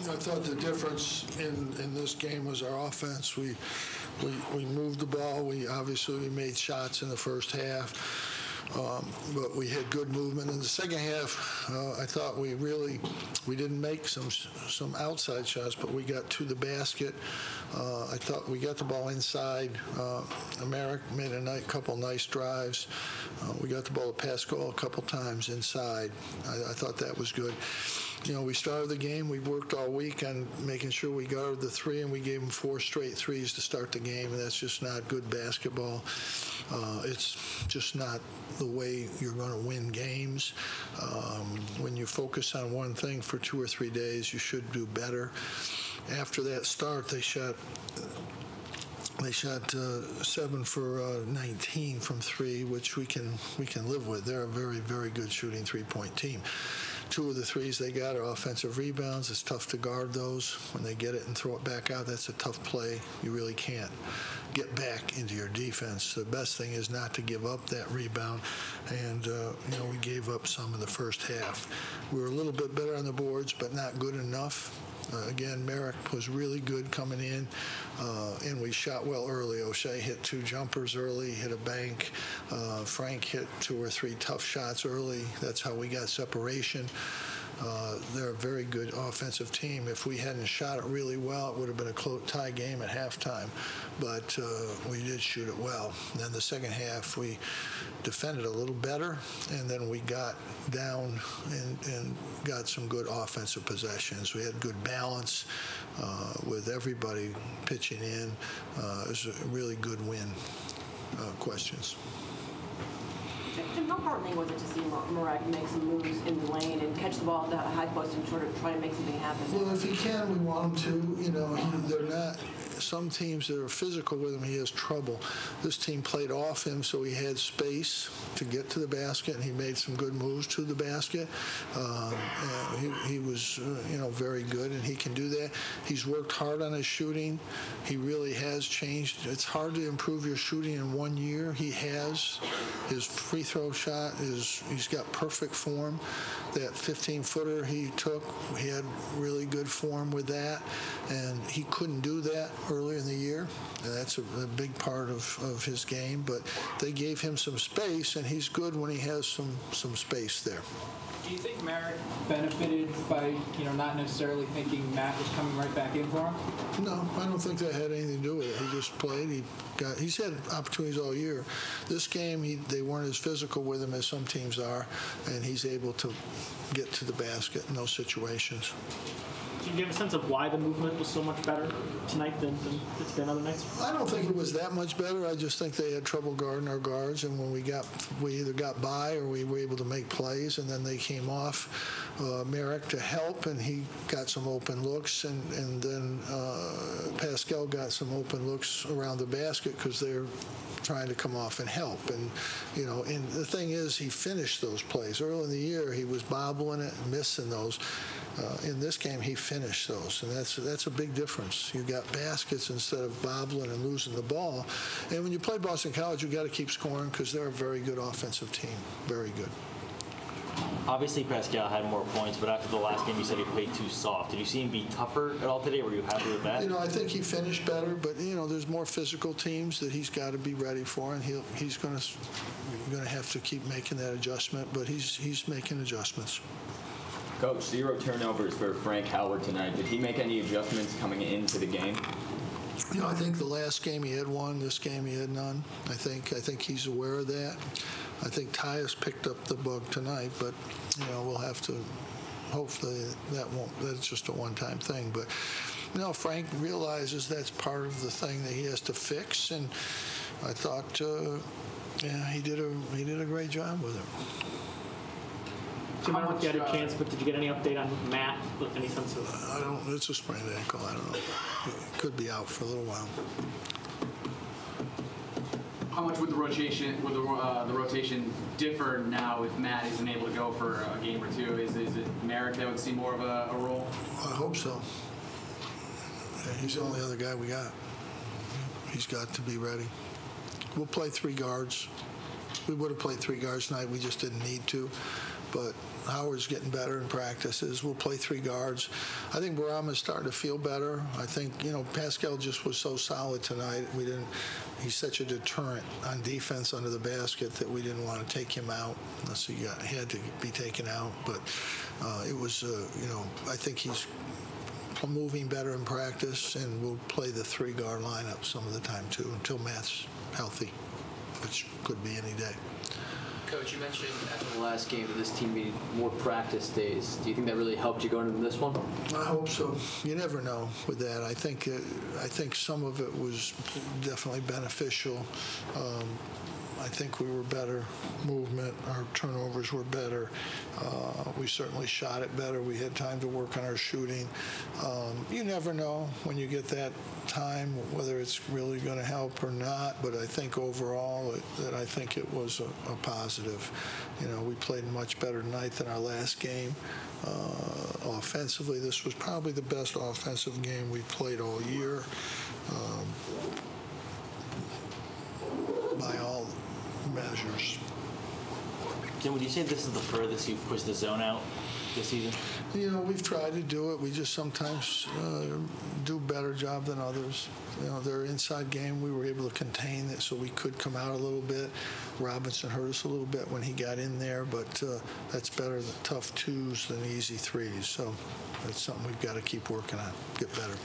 I thought the difference in this game was our offense. We moved the ball. We made shots in the first half. But we had good movement in the second half. I thought we didn't make some outside shots, but we got to the basket. I thought we got the ball inside. Merrick made a couple nice drives. We got the ball to Pascal a couple times inside. I thought that was good. We started the game. We worked all week on making sure we guarded the three, and we gave them 4 straight threes to start the game, and that's just not good basketball. It's just not the way you're going to win games. When you focus on one thing for 2 or 3 days, you should do better. After that start, they shot 7 for 19 from 3, which we can live with. They're a very, very good shooting three-point team. 2 of the threes they got are offensive rebounds. It's tough to guard those. When they get it and throw it back out, that's a tough play. You really can't get back into your defense. The best thing is not to give up that rebound. And, we gave up some in the first half. We were a little bit better on the boards, but not good enough. Again, Merrick was really good coming in, and we shot well early. O'Shea hit 2 jumpers early, hit a bank. Frank hit 2 or 3 tough shots early. That's how we got separation. They're a very good offensive team. If we hadn't shot it really well, it would have been a close tie game at halftime. But we did shoot it well. And then the second half, we defended a little better, and then we got down and got some good offensive possessions. We had good balance with everybody pitching in. It was a really good win. Questions? Jim, how heartening was it to see Marek make some moves in the lane and catch the ball at the high post and sort of try to make something happen? Well, if he can, we want him to. They're not. Some teams that are physical with him, he has trouble. This team played off him, so he had space to get to the basket, and he made some good moves to the basket. He was, very good, and he can do that. He's worked hard on his shooting. He really has changed. It's hard to improve your shooting in 1 year. He has. His free throw shot he's got perfect form. That 15-footer he took, he had really good form with that, and he couldn't do that earlier in the year. And that's a big part of his game, but they gave him some space, and he's good when he has some space there. Do you think Merrick benefited by, not necessarily thinking Matt was coming right back in for him? No, I don't think that had anything to do with it. He just played. He's had opportunities all year. This game, they weren't as physical with him as some teams are, and he's able to get to the basket in those situations. Do you have a sense of why the movement was so much better tonight than it's been other nights? I don't think it was that much better. I just think they had trouble guarding our guards, and when we either got by or we were able to make plays, and then they came off Merrick to help, and he got some open looks, and then Pascal got some open looks around the basket because they're trying to come off and help. And and the thing is, he finished those plays. Early in the year, he was bobbling it and missing those. In this game, he finished those, and that's a big difference. You got baskets instead of bobbling and losing the ball. And when you play Boston College, you got to keep scoring because they're a very good offensive team, very good. Obviously, Pascal had more points, but after the last game, you said he played too soft. Did you see him be tougher at all today? Were you happy with that? I think he finished better, but there's more physical teams that he's got to be ready for, and he's going to have to keep making that adjustment. But he's making adjustments. Coach, 0 turnovers for Frank Howard tonight. Did he make any adjustments coming into the game? I think the last game he had 1. This game he had none. I think he's aware of that. I think Tyus picked up the bug tonight, but we'll have to. Hopefully that's just a one-time thing. But Frank realizes that's part of the thing that he has to fix, and I thought, he did a great job with it. Jim, I don't know if you had a chance, but did you get any update on Matt? Any sense of? I don't. It's a sprained ankle. I don't know. It could be out for a little while. How much would the rotation differ now if Matt isn't able to go for a game or 2? Is it Merrick that would see more of a role? I hope so. Yeah, he's the only other guy we got. He's got to be ready. We'll play 3 guards. We would have played 3 guards tonight. We just didn't need to. but Howard's getting better in practices. We'll play 3 guards. I think Boeheim is starting to feel better. I think, Pascal just was so solid tonight. He's such a deterrent on defense under the basket that we didn't want to take him out unless he had to be taken out. But it was, I think he's moving better in practice, and we'll play the 3-guard lineup some of the time too until Matt's healthy, which could be any day. Coach, you mentioned after the last game that this team needed more practice days. Do you think that really helped you going into this one? I hope so. You never know with that. I think some of it was definitely beneficial. I think we were better movement. Our turnovers were better. We certainly shot it better. We had time to work on our shooting. You never know when you get that time whether it's really going to help or not, but I think overall I think it was a positive. We played much better tonight than our last game. Offensively, this was probably the best offensive game we played all year. By all measures. Jim, would you say this is the furthest you've pushed the zone out this season? We've tried to do it. We just sometimes do a better job than others. Their inside game, we were able to contain it so we could come out a little bit. Robinson hurt us a little bit when he got in there, but that's better than tough 2s than easy 3s. So that's something we've got to keep working on, get better.